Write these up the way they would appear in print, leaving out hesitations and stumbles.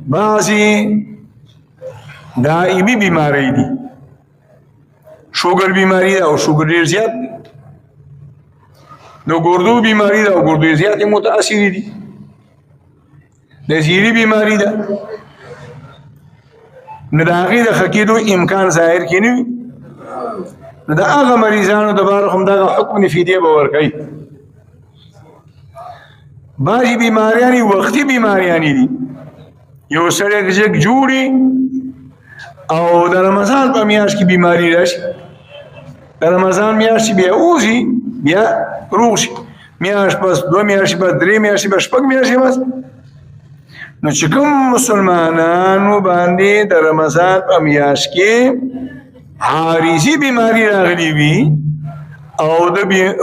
بعضی دائمی بیماری دی شوگر بیماری دا او شوگر ډیر زیات دی نو ګردو بیماری دا او ګردو زیات متاثر دي د زیری بیماری دا نو د هغې د ښه کېدو امکان ظاهر کې نه وي نو د هغه مریضانو دپاره همدغه حکم فدیه به ورکوي بعضې بیماریانې وختي بیماریانې دي یو سړی ژک جوړي او د رمضان په میاشت کې بیماری راشي د رمضان میاشت بیا اوزي بیا روغ شي میاشت پس 2 میاشتې پس 3 میاشتې پس 6 میاشتې پس نو چې کوم مسلمانانو باندې د رمضان په میاشت کې عارضي بیماری راغلي وي او د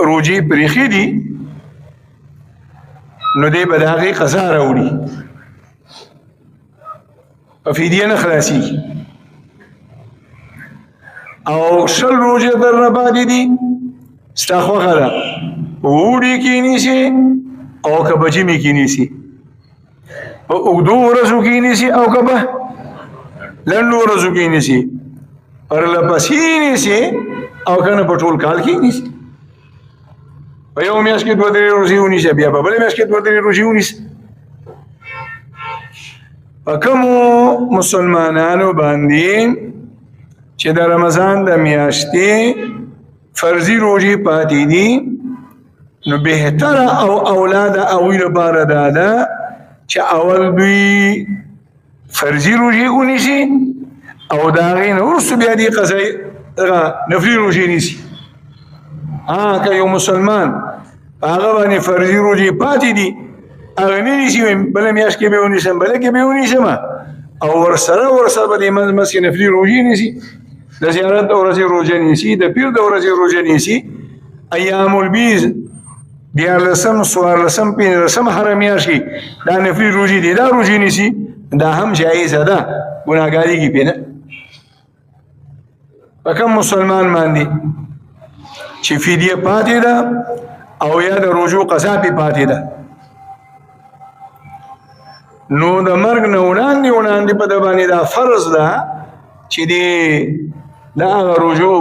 روژې پرېښې دي نو دی به د هغې قضا راوړي په فدیه نه خلاصېږي او 10 روژې درنه پاتې دي ستا خوښه ده په اوړي کې نیسي او که په ژمي کې نیسي په اوږدو ورځو کې نیسي او که په لنډو ورځو کې نیسي پرلپسې نیسي او که نه په ټول کال کې نیسي په یو میاشت کې 2-3 روژې ونیسه بیا په بله میاشت کې 2-3 روژې ونیسه په کومو مسلمانانو باندې چې د رمضان د میاشتې فرضي روژې پاتې دي نو بهتره او اولاد هغوی لپاره دا ده چې اول دوی فرضي روژې ونیسي او د هغې نه وروسته بیا دې قضایي نفلي روژې نیسي که یو مسلمان په هغه باندې فرضي روژې پاتې دي هغه نه نیسي بله میاشت کې به یې ونیسم بله کې به یې ونیسم او ورسره به دې منځ منځ کې نفلي روژې نیسي د زیارت د ورځې روژه نیسي د پیر د ورځې روژه نیسي ایام البیض 14 14 15 هره میاشت کې دا نفلي روژې دي دا روژې نیسي دا هم جایزه ده ګناهګارېږي پرې نه په کوم مسلمان باندې چې فدیه پاتې ده او یا د روژو قضا پې پاتې ده نو د مرګ نه وړاندې په ده باندې دا فرض ده چې دی د هغه روژو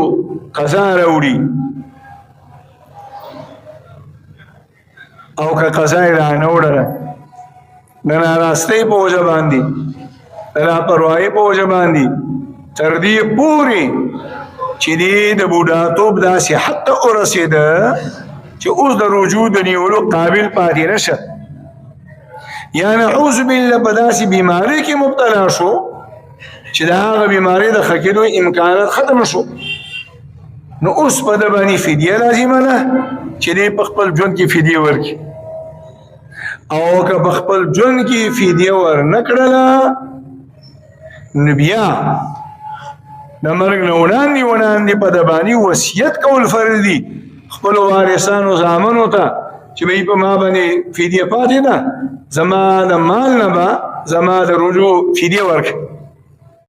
قضا راوړي او که قضا یې رانه وړله د ناراستۍ په وجه باندې د لاپرواهۍ په وجه باندې تر دې پورې چې دی د بوډاتوب داسې حد ته ورسېده چې اوس د روژو د نیولو قابل پاتې نشه یا نعوذ بالله په داسې بیمارۍ کې مبتلا شو چې د هغه بیماری د ښه کېدو امکانات ختم شو نو اوس په ده باندې فدیه لازمه ده چې دی په خپل ژوند کې فدیه ورکړي او که په خپل ژوند کې فدیه ورنه کړله نو بیا د مرګ نه وړاندې په ده باندې وصیت کول فرض دي خپلو وارثانو زامنو ته چې به په ما باندې فدیه پاتې ده زما د مال نه به زما د روژو فدیه ورکړي